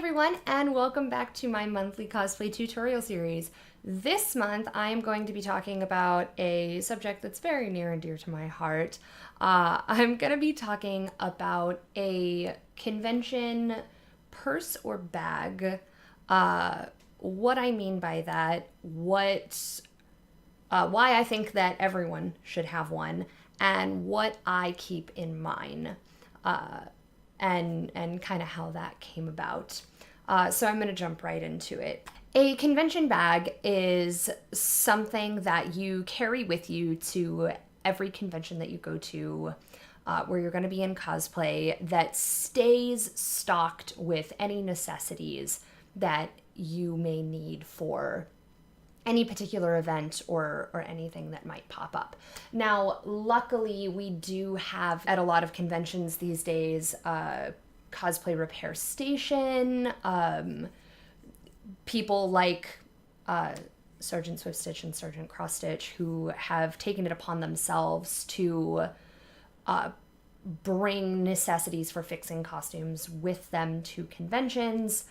everyone, and welcome back to my monthly cosplay tutorial series. This month I am going to be talking about a subject that's very near and dear to my heart. I'm going to be talking about a convention purse or bag. What I mean by that, why I think that everyone should have one, and what I keep in mine. And kind of how that came about. So I'm going to jump right into it. A convention bag is something that you carry with you to every convention that you go to where you're going to be in cosplay that stays stocked with any necessities that you may need for any particular event or anything that might pop up. Now, luckily, we do have at a lot of conventions these days cosplay repair station, people like Sergeant Swift Stitch and Sergeant Cross Stitch who have taken it upon themselves to bring necessities for fixing costumes with them to conventions.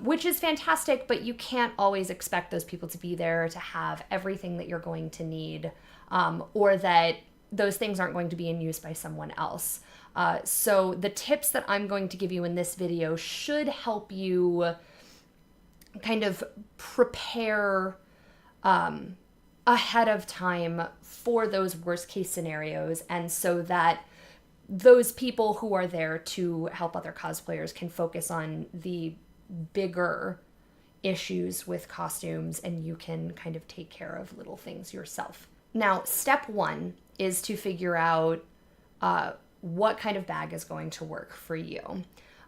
Which is fantastic, but you can't always expect those people to be there to have everything that you're going to need, or that those things aren't going to be in use by someone else. So the tips that I'm going to give you in this video should help you kind of prepare ahead of time for those worst case scenarios, and so that those people who are there to help other cosplayers can focus on the bigger issues with costumes, and you can kind of take care of little things yourself. Now, step one is to figure out what kind of bag is going to work for you.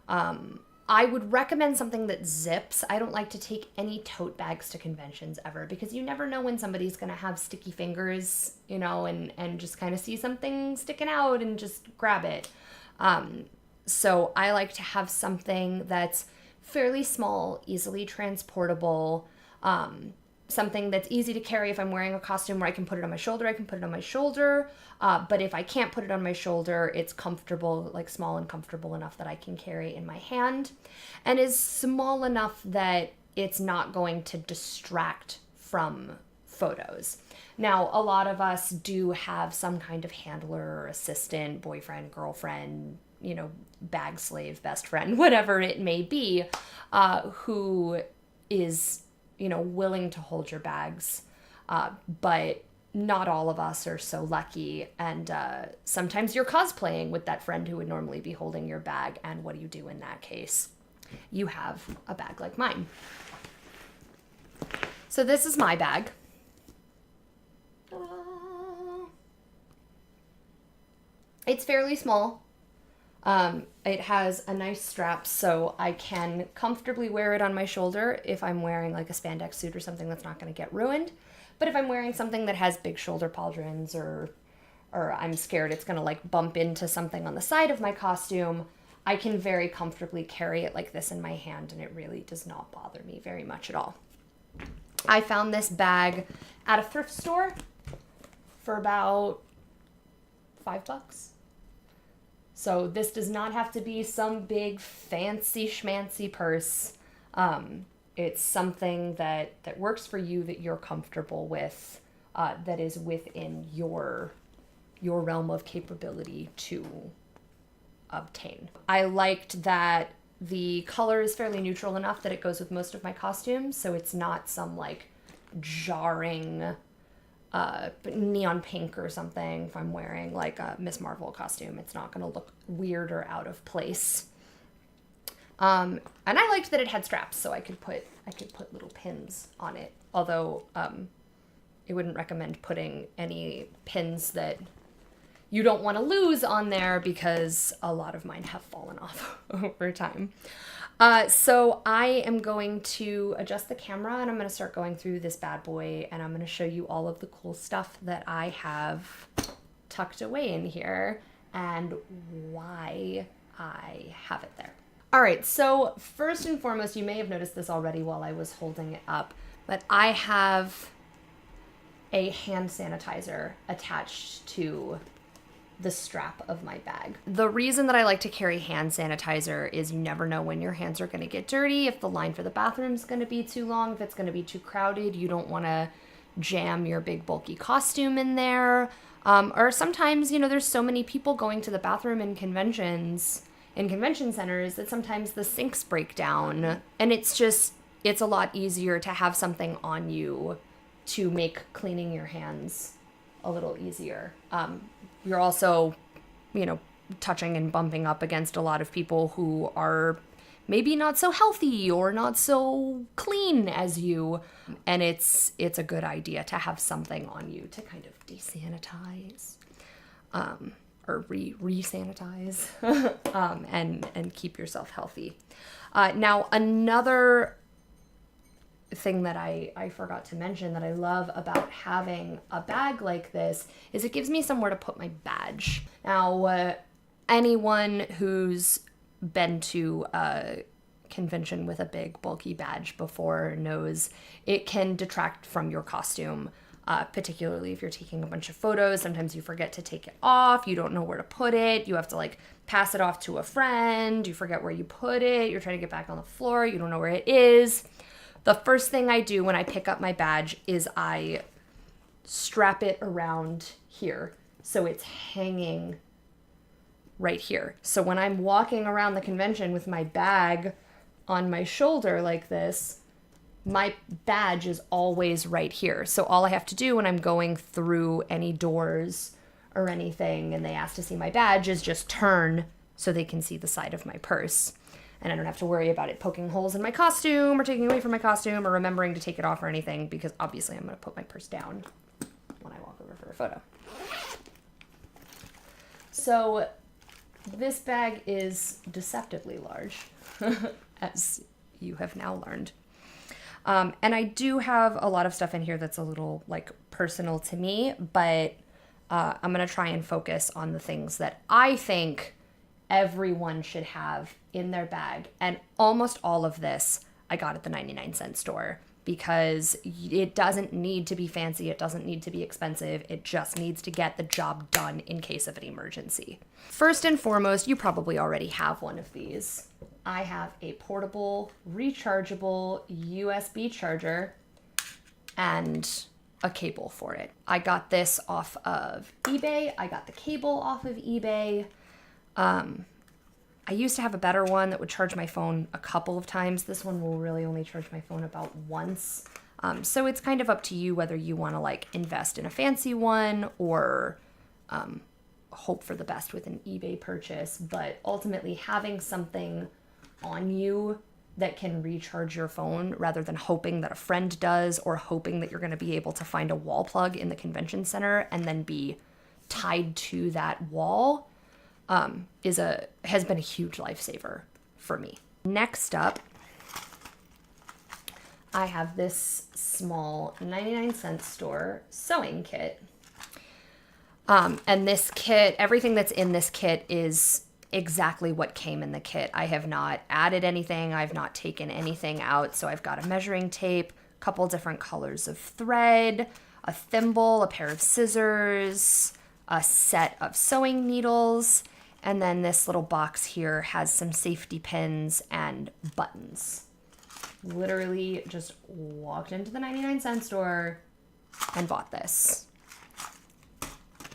I would recommend something that zips. I don't like to take any tote bags to conventions ever, because you never know when somebody's going to have sticky fingers, you know, and just kind of see something sticking out and just grab it. So I like to have something that's fairly small, easily transportable, something that's easy to carry. If I'm wearing a costume where I can put it on my shoulder, I can put it on my shoulder. But if I can't put it on my shoulder, it's comfortable, like small and comfortable enough that I can carry in my hand, and is small enough that it's not going to distract from photos. Now, a lot of us do have some kind of handler or assistant, boyfriend, girlfriend, you know, bag slave, best friend, whatever it may be, who is, you know, willing to hold your bags. But not all of us are so lucky. And sometimes you're cosplaying with that friend who would normally be holding your bag. And what do you do in that case? You have a bag like mine. So this is my bag. It's fairly small. It has a nice strap, so I can comfortably wear it on my shoulder if I'm wearing like a spandex suit or something that's not going to get ruined. But if I'm wearing something that has big shoulder pauldrons, or I'm scared it's going to like bump into something on the side of my costume, I can very comfortably carry it like this in my hand, and it really does not bother me very much at all. I found this bag at a thrift store for about $5. So this does not have to be some big fancy schmancy purse. It's something that works for you, that you're comfortable with, that is within your realm of capability to obtain. I liked that the color is fairly neutral enough that it goes with most of my costumes, so it's not some like jarring neon pink or something. If I'm wearing like a Miss Marvel costume, it's not going to look weird or out of place. And I liked that it had straps, so I could put little pins on it. Although I wouldn't recommend putting any pins that you don't want to lose on there, because a lot of mine have fallen off over time. So I am going to adjust the camera, and I'm going to start going through this bad boy, and I'm going to show you all of the cool stuff that I have tucked away in here and why I have it there. All right, so first and foremost, you may have noticed this already while I was holding it up, but I have a hand sanitizer attached to the strap of my bag. The reason that I like to carry hand sanitizer is you never know when your hands are going to get dirty, if the line for the bathroom is going to be too long, if it's going to be too crowded. You don't want to jam your big bulky costume in there. Or sometimes, you know, there's so many people going to the bathroom in convention centers that sometimes the sinks break down, and it's a lot easier to have something on you to make cleaning your hands a little easier. You're also, you know, touching and bumping up against a lot of people who are maybe not so healthy or not so clean as you. And it's a good idea to have something on you to kind of desanitize, or re-sanitize, and keep yourself healthy. Now, another thing that I forgot to mention that I love about having a bag like this is it gives me somewhere to put my badge. Now, anyone who's been to a convention with a big bulky badge before knows it can detract from your costume, particularly if you're taking a bunch of photos. Sometimes you forget to take it off, you don't know where to put it, you have to like pass it off to a friend, you forget where you put it, you're trying to get back on the floor, you don't know where it is. The first thing I do when I pick up my badge is I strap it around here so it's hanging right here. So when I'm walking around the convention with my bag on my shoulder like this, my badge is always right here. So all I have to do when I'm going through any doors or anything and they ask to see my badge is just turn so they can see the side of my purse. And I don't have to worry about it poking holes in my costume or taking away from my costume or remembering to take it off or anything, because obviously I'm going to put my purse down when I walk over for a photo. So this bag is deceptively large, as you have now learned. And I do have a lot of stuff in here that's a little like personal to me, but I'm going to try and focus on the things that I think everyone should have in their bag. And almost all of this I got at the 99-cent store, because it doesn't need to be fancy, it doesn't need to be expensive, it just needs to get the job done in case of an emergency. First and foremost, you probably already have one of these. I have a portable, rechargeable USB charger and a cable for it. I got this off of eBay. I got the cable off of eBay. I used to have a better one that would charge my phone a couple of times. This one will really only charge my phone about once. So it's kind of up to you whether you want to like invest in a fancy one or hope for the best with an eBay purchase. But ultimately, having something on you that can recharge your phone rather than hoping that a friend does or hoping that you're going to be able to find a wall plug in the convention center and then be tied to that wall has been a huge lifesaver for me. Next up, I have this small 99-cent store sewing kit. And this kit, everything that's in this kit is exactly what came in the kit. I have not added anything. I've not taken anything out. So I've got a measuring tape, a couple different colors of thread, a thimble, a pair of scissors, a set of sewing needles, and then this little box here has some safety pins and buttons. Literally just walked into the 99-cent store and bought this.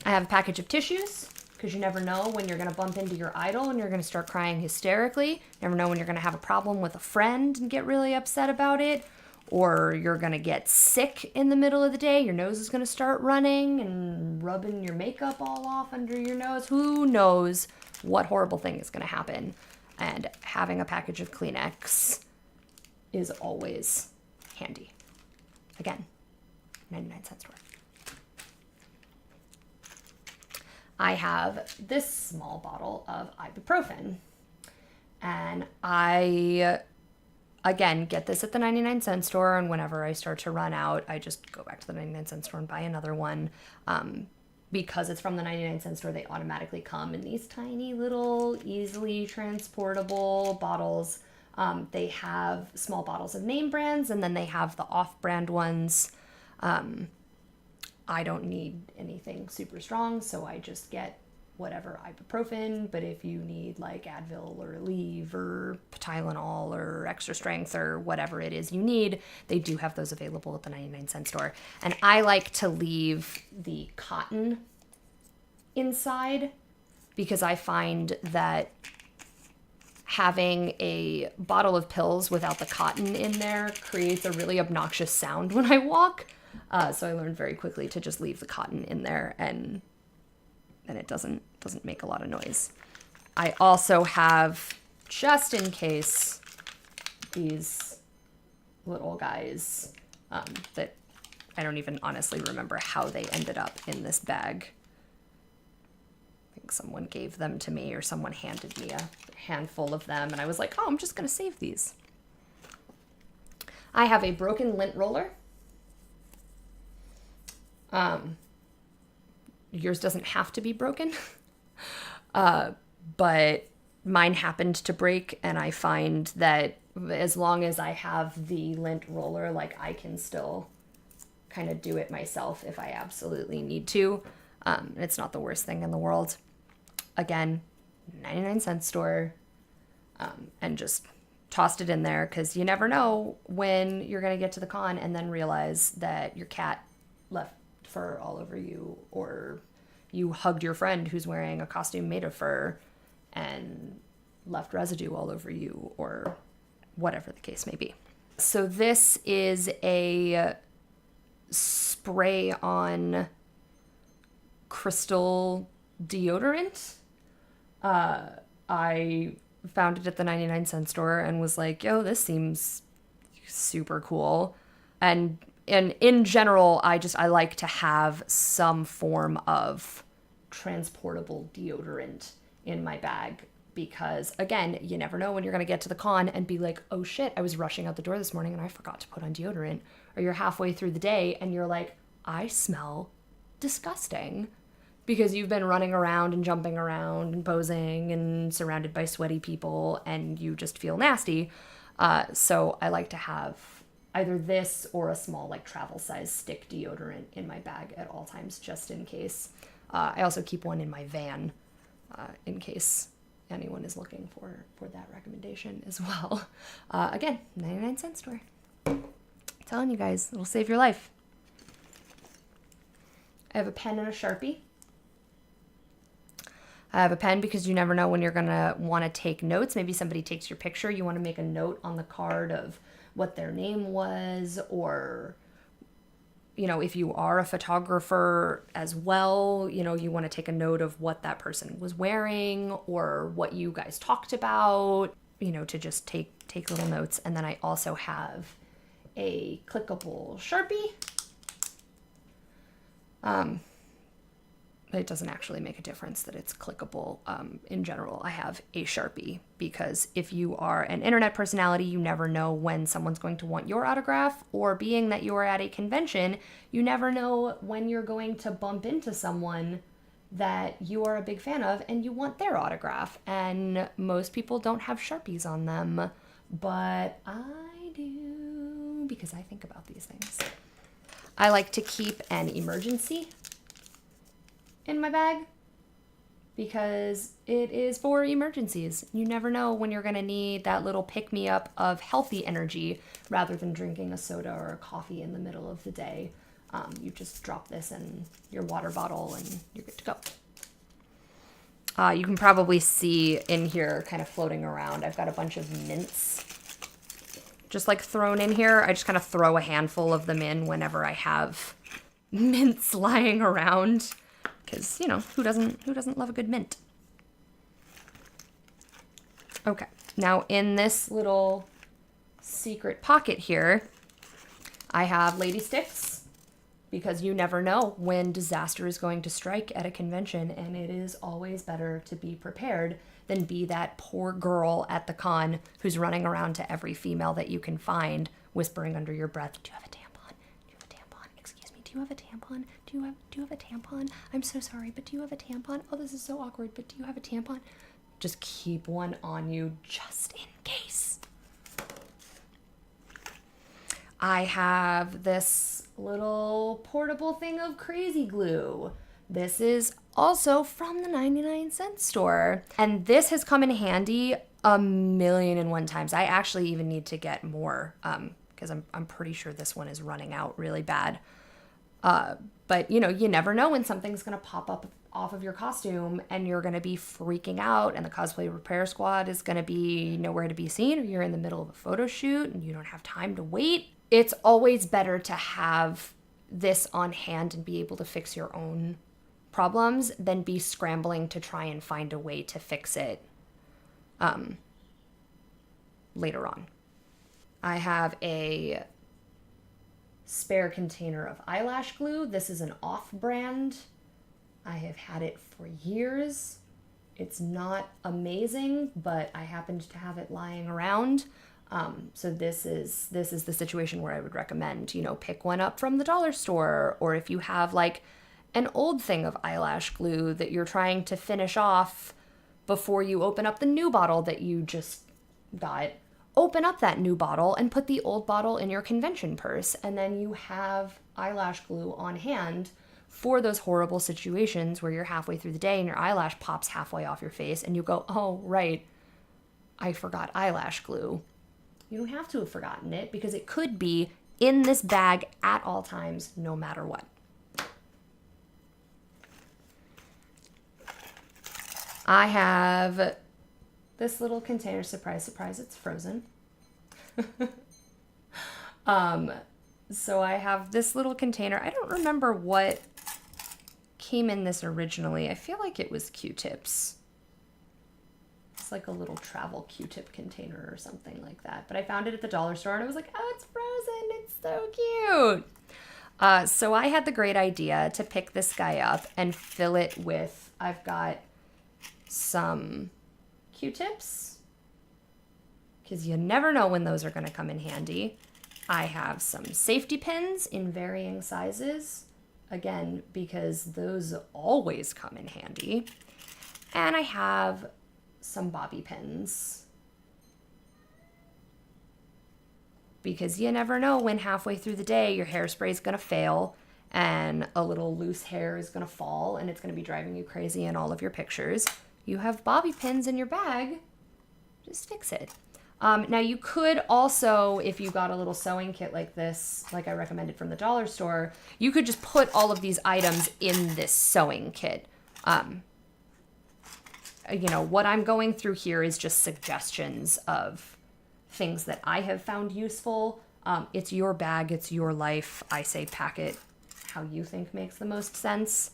I have a package of tissues, because you never know when you're going to bump into your idol and you're going to start crying hysterically. You never know when you're going to have a problem with a friend and get really upset about it, or you're going to get sick in the middle of the day. Your nose is going to start running and rubbing your makeup all off under your nose. Who knows what horrible thing is going to happen? And having a package of Kleenex is always handy. Again, 99-cent store. I have this small bottle of ibuprofen, and I, again, get this at the 99-cent store, and whenever I start to run out, I just go back to the 99-cent store and buy another one. Because it's from the 99-cent store, they automatically come in these tiny little, easily transportable bottles. They have small bottles of name brands, and then they have the off-brand ones. I don't need anything super strong, so I just get whatever ibuprofen, but if you need like Advil or Aleve or Tylenol or extra strength or whatever it is you need, they do have those available at the 99-cent store. And I like to leave the cotton inside because I find that having a bottle of pills without the cotton in there creates a really obnoxious sound when I walk. So I learned very quickly to just leave the cotton in there, and it doesn't make a lot of noise. I also have, just in case, these little guys that I don't even honestly remember how they ended up in this bag. I think someone gave them to me, or someone handed me a handful of them, and I was like, oh, I'm just gonna save these. I have a broken lint roller. Yours doesn't have to be broken, but mine happened to break, and I find that as long as I have the lint roller, like I can still kind of do it myself if I absolutely need to. It's not the worst thing in the world. Again, 99-cent store, and just tossed it in there because you never know when you're going to get to the con and then realize that your cat left fur all over you, or you hugged your friend who's wearing a costume made of fur and left residue all over you, or whatever the case may be. So this is a spray on crystal deodorant. I found it at the 99-cent store and was like, yo, this seems super cool. And in general, I like to have some form of transportable deodorant in my bag because, again, you never know when you're going to get to the con and be like, oh shit, I was rushing out the door this morning and I forgot to put on deodorant. Or you're halfway through the day and you're like, I smell disgusting because you've been running around and jumping around and posing and surrounded by sweaty people and you just feel nasty. So I like to have either this or a small like travel size stick deodorant in my bag at all times, just in case. I also keep one in my van in case anyone is looking for that recommendation as well. Again, 99-cent store. I'm telling you guys, it'll save your life. I have a pen and a Sharpie. I have a pen because you never know when you're going to want to take notes. Maybe somebody takes your picture. You want to make a note on the card of what their name was, or, you know, if you are a photographer as well, you know, you want to take a note of what that person was wearing or what you guys talked about, you know, to just take little notes. And then I also have a clickable Sharpie. It doesn't actually make a difference that it's clickable. In general, I have a Sharpie because if you are an internet personality, you never know when someone's going to want your autograph, or being that you are at a convention, you never know when you're going to bump into someone that you are a big fan of and you want their autograph. And most people don't have Sharpies on them, but I do because I think about these things. I like to keep an emergency in my bag because it is for emergencies. You never know when you're going to need that little pick-me-up of healthy energy rather than drinking a soda or a coffee in the middle of the day. You just drop this in your water bottle and you're good to go. You can probably see in here kind of floating around, I've got a bunch of mints just like thrown in here. I just kind of throw a handful of them in whenever I have mints lying around. Because, you know, who doesn't love a good mint? Okay, now in this little secret pocket here, I have lady sticks because you never know when disaster is going to strike at a convention, and it is always better to be prepared than be that poor girl at the con who's running around to every female that you can find, whispering under your breath, do you have a tampon? Do you have a tampon? Do you have a tampon? I'm so sorry, but do you have a tampon? Oh, this is so awkward, but do you have a tampon? Just keep one on you just in case. I have this little portable thing of crazy glue This is also from the 99-cent store. And this has come in handy a million and one times. I actually even need to get more because I'm pretty sure this one is running out really bad. But you never know when something's going to pop up off of your costume and you're going to be freaking out and the cosplay repair squad is going to be nowhere to be seen, or you're in the middle of a photo shoot and you don't have time to wait. It's always better to have this on hand and be able to fix your own problems than be scrambling to try and find a way to fix it later on. I have a spare container of eyelash glue. This is an off-brand. I have had it for years. It's not amazing, but I happened to have it lying around. So this is the situation where I would recommend, pick one up from the dollar store, or if you have like an old thing of eyelash glue that you're trying to finish off before you open up the new bottle that you just got, open up that new bottle and put the old bottle in your convention purse, and then you have eyelash glue on hand for those horrible situations where you're halfway through the day and your eyelash pops halfway off your face and you go, oh, right, I forgot eyelash glue. You don't have to have forgotten it because it could be in this bag at all times, no matter what. I have this little container. Surprise, surprise, it's frozen. So I have this little container. I don't remember what came in this originally. I feel like it was Qtips. It's like a little travel Q-tip container or something like that. But I found it at the dollar store and I was like, oh, it's frozen. It's so cute. So I had the great idea to pick this guy up and fill it with, I've got some Q-tips, because you never know when those are going to come in handy. I have some safety pins in varying sizes, again, because those always come in handy. And I have some bobby pins, because you never know when halfway through the day your hairspray is going to fail and a little loose hair is going to fall and it's going to be driving you crazy in all of your pictures. You have bobby pins in your bag, just fix it. Now you could also, if you got a little sewing kit like this, like I recommended from the dollar store, you could just put all of these items in this sewing kit. What I'm going through here is just suggestions of things that I have found useful. It's your bag, it's your life. I say pack it how you think makes the most sense.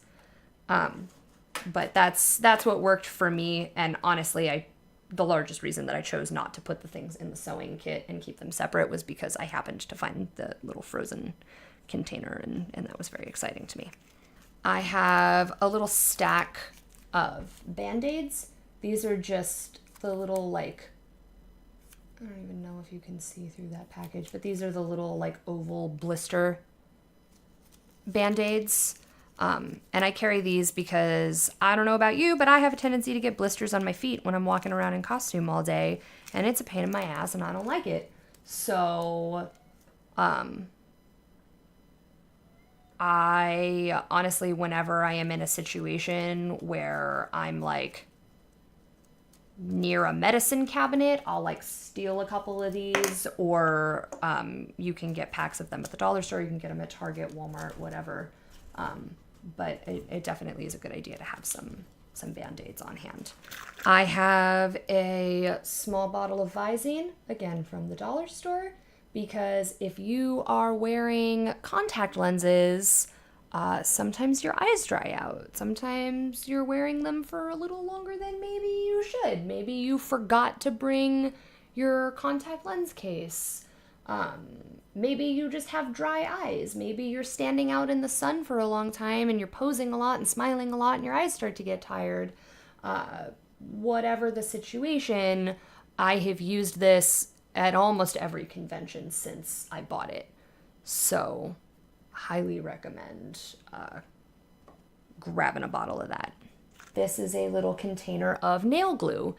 But that's what worked for me. And honestly, the largest reason that I chose not to put the things in the sewing kit and keep them separate was because I happened to find the little frozen container, and that was very exciting to me. I have a little stack of Band-Aids. These are just the little, I don't even know if you can see through that package, but these are the little, oval blister Band-Aids. And I carry these because I don't know about you, but I have a tendency to get blisters on my feet when I'm walking around in costume all day, and it's a pain in my ass and I don't like it. So, I honestly, whenever I am in a situation where I'm near a medicine cabinet, I'll steal a couple of these, or, you can get packs of them at the dollar store. You can get them at Target, Walmart, whatever. But it definitely is a good idea to have some Band-Aids on hand. I have a small bottle of Visine, again from the dollar store, because if you are wearing contact lenses, sometimes your eyes dry out. Sometimes you're wearing them for a little longer than maybe you should. Maybe you forgot to bring your contact lens case. Maybe you just have dry eyes. Maybe you're standing out in the sun for a long time and you're posing a lot and smiling a lot and your eyes start to get tired. Whatever the situation, I have used this at almost every convention since I bought it. So, highly recommend grabbing a bottle of that. This is a little container of nail glue.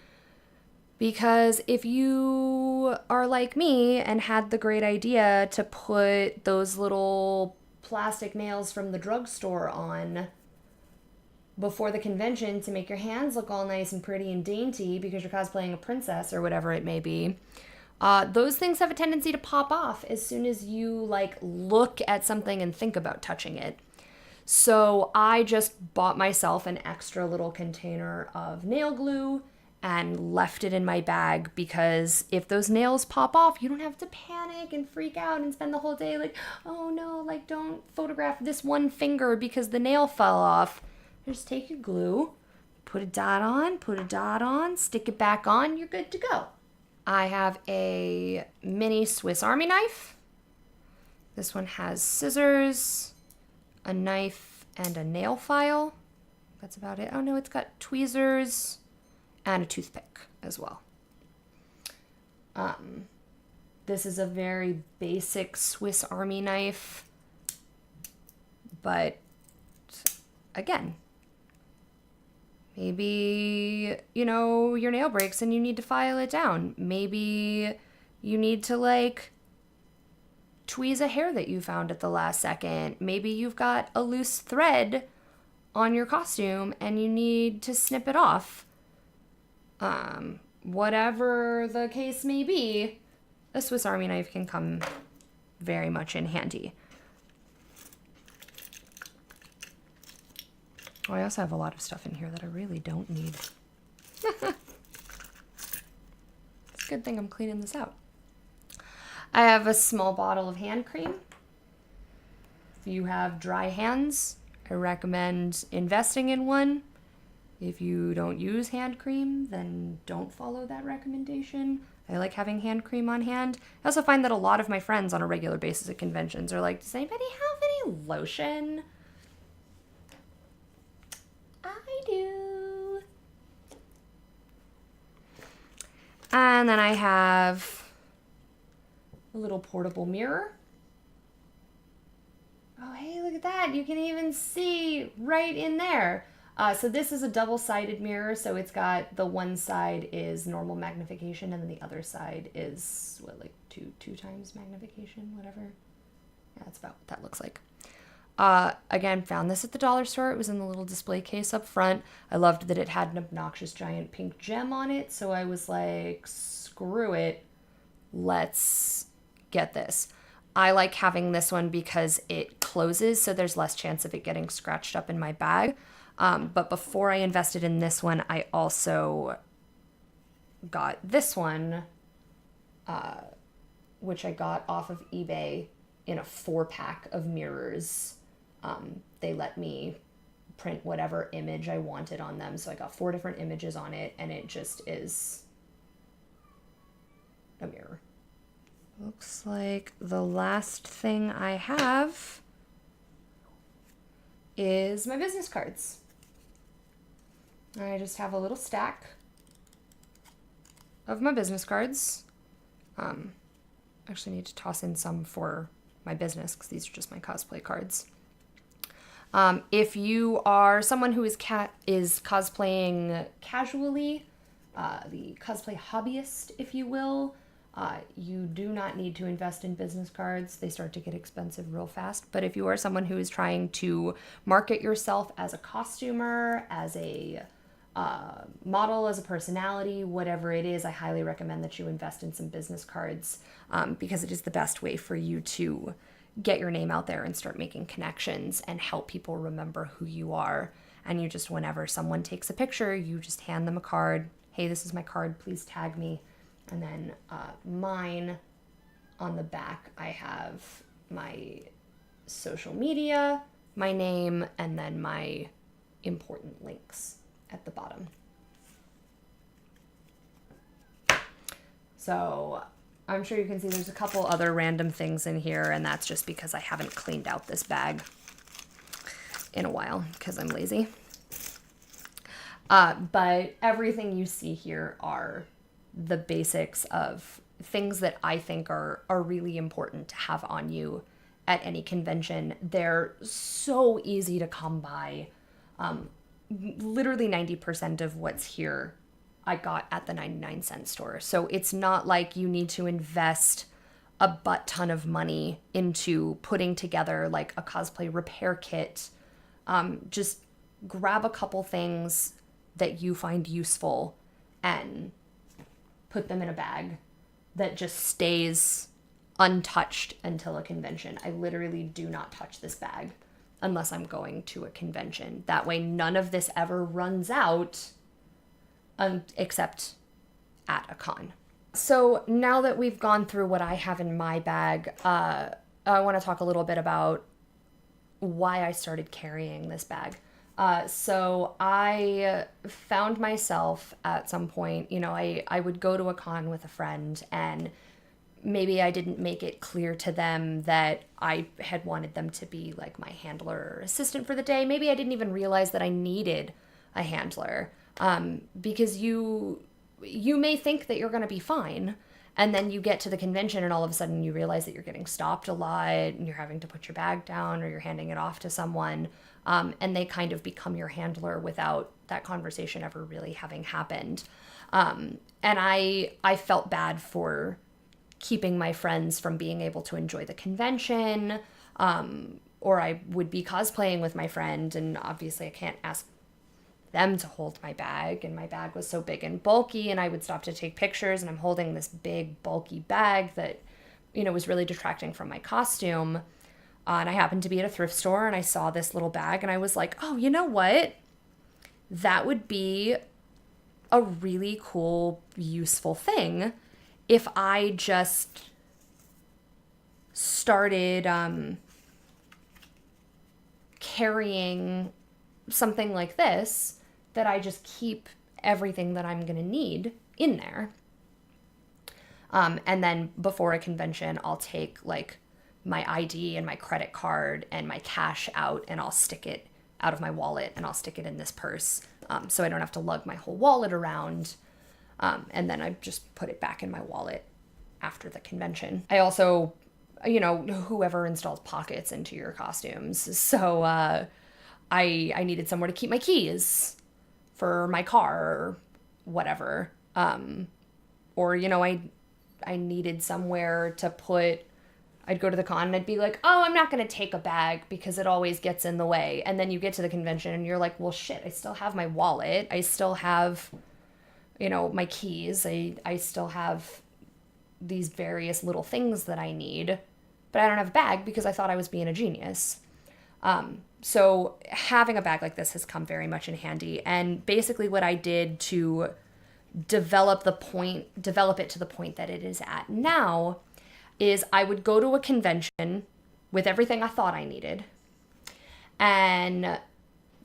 Because if you are like me and had the great idea to put those little plastic nails from the drugstore on, before the convention to make your hands look all nice and pretty and dainty because you're cosplaying a princess or whatever it may be. Those things have a tendency to pop off as soon as you like look at something and think about touching it. So I just bought myself an extra little container of nail glue and left it in my bag, because if those nails pop off, you don't have to panic and freak out and spend the whole day like, oh no, like don't photograph this one finger because the nail fell off. Just take your glue, put a dot on, stick it back on, you're good to go. I have a mini Swiss Army knife. This one has scissors, a knife, and a nail file. That's about it. Oh no, it's got tweezers and a toothpick as well. This is a very basic Swiss Army knife, but again, maybe, you know, your nail breaks and you need to file it down. Maybe you need to like tweeze a hair that you found at the last second. Maybe you've got a loose thread on your costume and you need to snip it off. Whatever the case may be, a Swiss Army knife can come very much in handy. Oh, I also have a lot of stuff in here that I really don't need. It's a good thing I'm cleaning this out. I have a small bottle of hand cream. If you have dry hands, I recommend investing in one. If you don't use hand cream, then don't follow that recommendation. I like having hand cream on hand. I also find that a lot of my friends on a regular basis at conventions are like, does anybody have any lotion? I do. And then I have a little portable mirror. Oh, hey, look at that. You can even see right in there. So this is a double-sided mirror, so it's got the one side is normal magnification, and then the other side is, what, like two times magnification, whatever? Yeah, that's about what that looks like. Again, found this at the dollar store. It was in the little display case up front. I loved that it had an obnoxious giant pink gem on it, so I was like, screw it, let's get this. I like having this one because it closes, so there's less chance of it getting scratched up in my bag. But before I invested in this one, I also got this one, which I got off of eBay in a 4-pack of mirrors. They let me print whatever image I wanted on them. So I got 4 different images on it, and it just is a mirror. Looks like the last thing I have is my business cards. I just have a little stack of my business cards. Actually need to toss in some for my business because these are just my cosplay cards. If you are someone who is cosplaying casually, the cosplay hobbyist, if you will, you do not need to invest in business cards. They start to get expensive real fast. But if you are someone who is trying to market yourself as a costumer, as a model, as a personality, whatever it is, I highly recommend that you invest in some business cards because it is the best way for you to get your name out there and start making connections and help people remember who you are. And you just, whenever someone takes a picture, you just hand them a card. Hey, this is my card, please tag me. And then mine, on the back, I have my social media, my name, and then my important links at the bottom. So I'm sure you can see there's a couple other random things in here, and that's just because I haven't cleaned out this bag in a while because I'm lazy. But everything you see here are the basics of things that I think are really important to have on you at any convention. They're so easy to come by. Literally 90% of what's here I got at the 99-cent store. So it's not like you need to invest a butt ton of money into putting together like a cosplay repair kit. Just grab a couple things that you find useful and put them in a bag that just stays untouched until a convention. I literally do not touch this bag unless I'm going to a convention. That way none of this ever runs out except at a con. So now that we've gone through what I have in my bag, I want to talk a little bit about why I started carrying this bag. So I found myself at some point, I would go to a con with a friend, and maybe I didn't make it clear to them that I had wanted them to be like my handler or assistant for the day. Maybe I didn't even realize that I needed a handler, because you may think that you're going to be fine, and then you get to the convention and all of a sudden you realize that you're getting stopped a lot and you're having to put your bag down or you're handing it off to someone, and they kind of become your handler without that conversation ever really having happened. And I felt bad for keeping my friends from being able to enjoy the convention, or I would be cosplaying with my friend, and obviously I can't ask them to hold my bag, and my bag was so big and bulky, and I would stop to take pictures and I'm holding this big bulky bag that was really detracting from my costume. And I happened to be at a thrift store and I saw this little bag and I was like, oh, you know what, that would be a really cool, useful thing if I just started carrying something like this, that I just keep everything that I'm going to need in there. And then before a convention, I'll take like my ID and my credit card and my cash out, and I'll stick it out of my wallet and I'll stick it in this purse. So I don't have to lug my whole wallet around. And then I just put it back in my wallet after the convention. I also, whoever installs pockets into your costumes. So, I needed somewhere to keep my keys for my car or whatever. Or, I needed somewhere to put, I'd go to the con and I'd be like, oh, I'm not going to take a bag because it always gets in the way. And then you get to the convention and you're like, well, shit, I still have my wallet. I still have, my keys. I still have these various little things that I need, but I don't have a bag because I thought I was being a genius. So having a bag like this has come very much in handy. And basically what I did to develop it to the point that it is at now is I would go to a convention with everything I thought I needed. And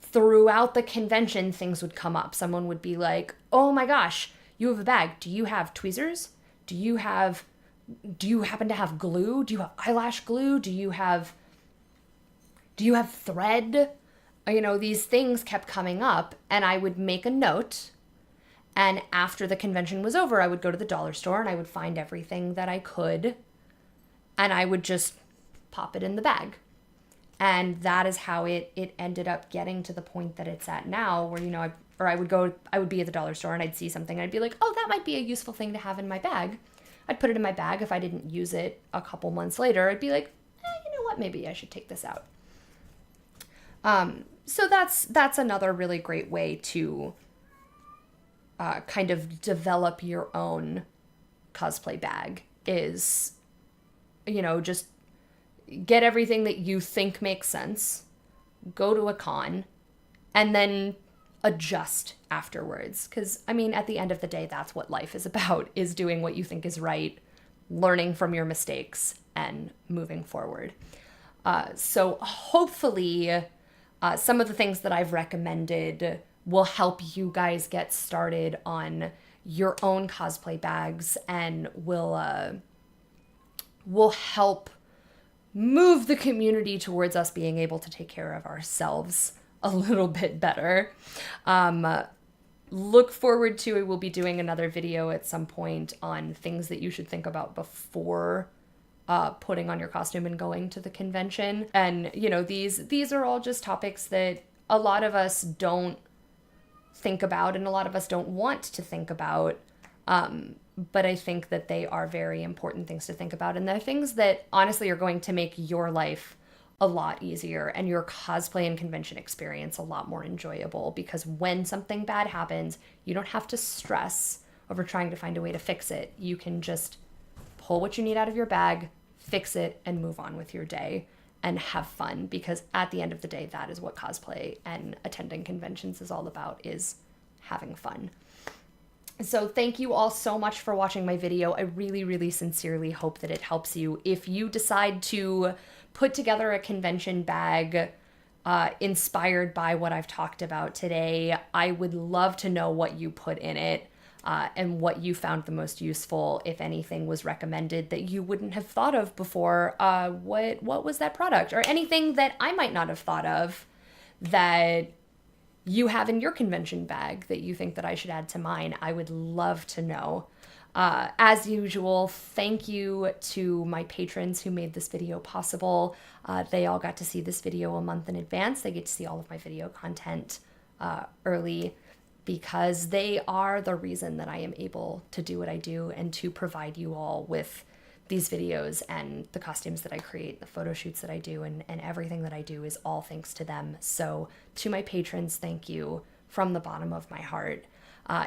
throughout the convention, things would come up. Someone would be like, oh my gosh, you have a bag. Do you have tweezers? Do you happen to have glue? Do you have eyelash glue? Do you have thread? These things kept coming up, and I would make a note. And after the convention was over, I would go to the dollar store and I would find everything that I could, and I would just pop it in the bag. And that is how it ended up getting to the point that it's at now, where, I would be at the dollar store and I'd see something and I'd be like, oh, that might be a useful thing to have in my bag. I'd put it in my bag. If I didn't use it a couple months later, I'd be like, you know what, maybe I should take this out. So that's another really great way to kind of develop your own cosplay bag is, just get everything that you think makes sense, go to a con, and then adjust afterwards. Because, at the end of the day, that's what life is about, is doing what you think is right, learning from your mistakes, and moving forward. So hopefully some of the things that I've recommended will help you guys get started on your own cosplay bags, and will help move the community towards us being able to take care of ourselves a little bit better. Look forward to it. We'll be doing another video at some point on things that you should think about before putting on your costume and going to the convention. And, these are all just topics that a lot of us don't think about and a lot of us don't want to think about. But I think that they are very important things to think about. And they're things that honestly are going to make your life a lot easier and your cosplay and convention experience a lot more enjoyable, because when something bad happens, you don't have to stress over trying to find a way to fix it. You can just pull what you need out of your bag, fix it, and move on with your day and have fun, because at the end of the day, that is what cosplay and attending conventions is all about, is having fun. So thank you all so much for watching my video. I really, really sincerely hope that it helps you. If you decide to put together a convention bag inspired by what I've talked about today, I would love to know what you put in it and what you found the most useful, if anything was recommended that you wouldn't have thought of before. What was that product, or anything that I might not have thought of that you have in your convention bag that you think that I should add to mine. I would love to know. As usual, thank you to my patrons who made this video possible. They all got to see this video a month in advance. They get to see all of my video content early, because they are the reason that I am able to do what I do and to provide you all with these videos and the costumes that I create, the photo shoots that I do, and everything that I do is all thanks to them. So to my patrons, thank you from the bottom of my heart.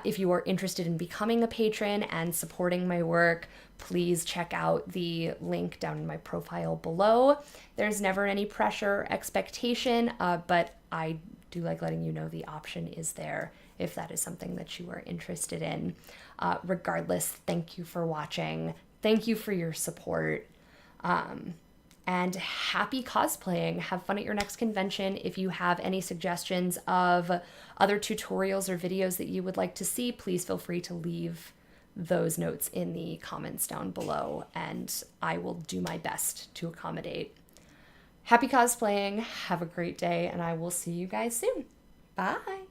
If you are interested in becoming a patron and supporting my work, please check out the link down in my profile below. There's never any pressure or expectation, but I do like letting you know the option is there if that is something that you are interested in. Regardless, thank you for watching. Thank you for your support. And happy cosplaying. Have fun at your next convention. If you have any suggestions of other tutorials or videos that you would like to see, please feel free to leave those notes in the comments down below, and I will do my best to accommodate. Happy cosplaying. Have a great day, and I will see you guys soon. Bye.